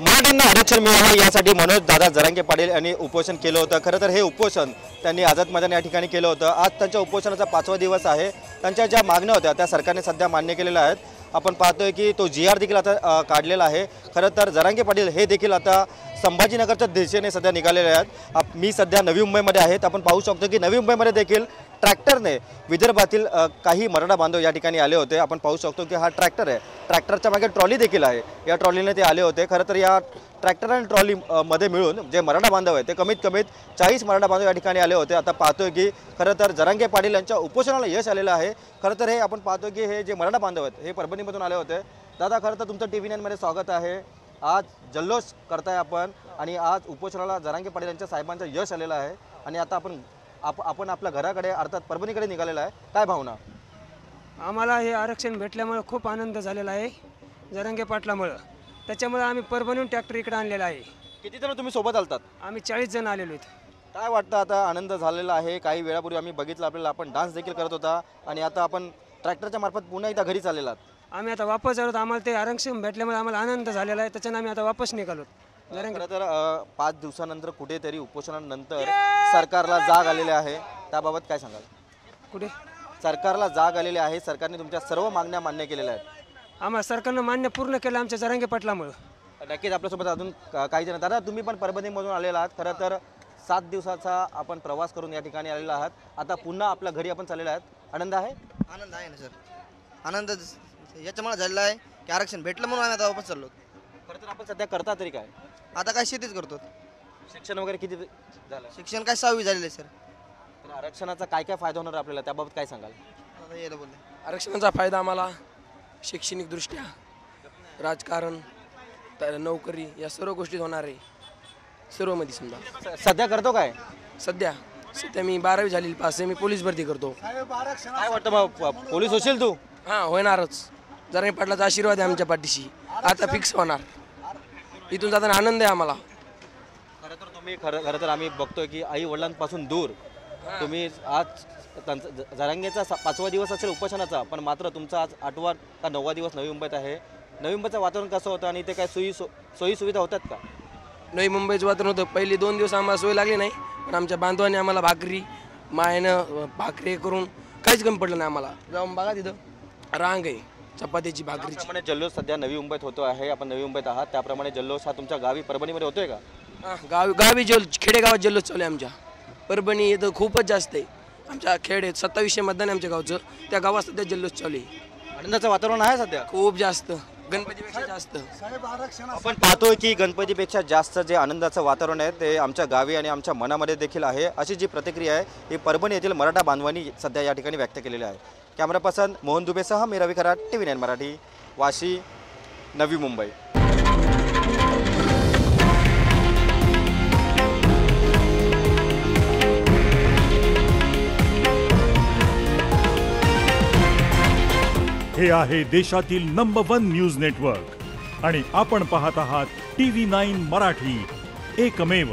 मराठ्यांना आरक्षण मिळावे यासाठी मनोज दादा जरांगे पाटील यांनी उपोषण केलं होतं। खरं तर हे उपोषण त्यांनी आझाद मैदान या ठिकाणी केलं होतं। आज त्यांच्या उपोषणाचा 5वा दिवस आहे। त्यांच्या ज्या मागण्या होत्या त्या सरकारने सध्या मान्य केलेल्या आहेत। आपण पाहतोय की तो GR देखील आता काढलेला आहे। खरं तर जरांगे पाटील हे देखील आता संभाजीनगरच्या दिशेने सध्या निघालेले आहेत। मी सध्या नवी मुंबईमध्ये आहे। आपण पाहू शकतो की नवी मुंबईमध्ये देखील ट्रॅक्टरने विदर्भातील काही मराठा बांधव या ठिकाणी आले होते। आपण पाहू शकतो की हा ट्रॅक्टर आहे, ट्रॅक्टरच्या मागे ट्रॉली देखील आहे। या ट्रॉलीने ते आले होते। खरं तर या ट्रॅक्टर आणि ट्रॉली मध्ये मिळून जे मराठा बांधव आहेत ते कमीत कमी 40 मराठा बांधव या ठिकाणी आले होते। आता पाहतोय की खरं तर जरांगे पाटील यांच्या उपोषणाला यश आलेलं आहे। खरं तर हे आपण पाहतोय की हे जे मराठा बांधव आहेत हे परभणीमधून आले होते। दादा, खरं तर तुमचं TV9 मध्ये स्वागत आहे। आज जल्लोष करताय आपण आणि आज उपोषणाला जरांगे पाटील यांच्या साहेबांचं यश आलेलं आहे आणि आता आपण आपल्या घराकडे अर्थात परभणीकडे निघालेला आहे। काय भावना? आम्हाला हे आरक्षण भेटल्यामुळे खूप आनंद झालेला आहे जरांगे पाटलामुळे। त्याच्यामुळे आम्ही परभणीहून ट्रॅक्टर इकडे आणलेला आहे। किती जण तुम्ही सोबत आलतात? आम्ही 40 जण आलेलो आहेत। काय वाटतं आता आनंद झालेला आहे? काही वेळापूर्वी आम्ही बघितलं आपल्याला, आपण डान्स देखील करत होता आणि आता आपण ट्रॅक्टरच्या मार्फत पुन्हा एकदा घरी चाललेला आहात। आम्ही आता वापस आलो। आम्हाला ते आरक्षण भेटल्यामुळे आम्हाला आनंद झालेला आहे। त्याच्यानं आम्ही आता वापस निघालो। खरं तर 5 दिवसानंतर कुठेतरी उपोषणानंतर सरकारला जाग आलेली आहे, त्याबाबत काय सांगाल? कुठे सरकारला जाग आलेली आहे, सरकारने तुमच्या सर्व मागण्या मान्य केलेल्या आहेत। आम्हाला सरकारनं मान्य पूर्ण केलं आमच्या जरांगे पाटलामुळे। नक्कीच आपल्यासोबत अजून काही जण। दादा, तुम्ही पण परभणीमधून आलेला आहात। खरं तर 7 दिवसाचा आपण प्रवास करून या ठिकाणी आलेला आहात। आता पुन्हा आपल्या घरी आपण चाललेला आहात। आनंद आहे? आनंद आहे ना सर। आनंद याच्यामुळे झालेला आहे की आरक्षण भेटलं म्हणून आम्ही आता वापस चाललो। खरं तर आपण सध्या करता तरी काय? आता काय शेतीच करतो। शिक्षण वगैरे किती झालं? शिक्षण काय 6वी झालेलं आहे सर। तर आरक्षणाचा काय काय फायदा होणार आपल्याला, त्याबाबत काय सांगाल? आता यायला बोलले आरक्षणाचा फायदा आम्हाला शैक्षणिकदृष्ट्या, राजकारण, नोकरी या सर्व गोष्टीत होणार आहे। सर्वमध्ये समजा सध्या करतो काय? सध्या मी 12वी झालेली पास आहे। मी पोलीस भरती करतो। काय वाटतं मग, पोलीस होशील तू? हां, होणारच। जरांगे पाटलाचा आशीर्वाद आहे आमच्या पाठीशी। आता फिक्स होणार। इथून जाताना आनंद आहे आम्हाला। खरं तर तुम्ही खरं तर आम्ही बघतोय की आई वडिलांपासून दूर तुम्ही आज जरांगेचा 5वा दिवस असेल उपोषणाचा, पण मात्र तुमचा आज 8वा का 9वा दिवस नवी मुंबईत आहे। नवी मुंबईचं वातावरण कसं होतं आणि ते काय सोयी सुविधा होतात का? नवी मुंबईचं वातावरण होतं। पहिले 2 दिवस आम्हाला सोय लागली नाही, पण आमच्या बांधवांनी आम्हाला मायनं भाकरी करून काहीच कमी पडलं नाही आम्हाला। जाऊन बघा, तिथं रांग आहे चपातीची, भाकरीची। त्याप्रमाणे जल्लोष सध्या नवी मुंबईत होतो आहे। आपण नवी मुंबईत आहात, त्याप्रमाणे जल्लोष हा तुमच्या गावी परभणीमध्ये होतोय का? गावी खेडेगावात जल्लोष चालू आहे आमच्या। परभणी इथं खूपच जास्त आहे। आमच्या खेड 2700 मतदान आहे आमच्या गावचं। त्या गावात सध्या जल्लोष चालू आहे। आनंदाचं वातावरण आहे सध्या खूप जास्त, गणपतीपेक्षा जास्त। आपण पाहतोय की गणपतीपेक्षा जास्त जे आनंदाचं वातावरण आहे ते आमच्या गावी आणि आमच्या मनामध्ये देखील आहे। अशी जी प्रतिक्रिया आहे ही परभणी येथील मराठा बांधवांनी सध्या या ठिकाणी व्यक्त केलेली आहे। कॅमेरा पर्सन मोहन दुबेसह मी रवी खरात, TV9 मराठी, वाशी, नवी मुंबई। हे आहे देशातील नंबर 1 न्यूज नेटवर्क आणि आपण पाहत आहात TV9 मराठी, एकमेव।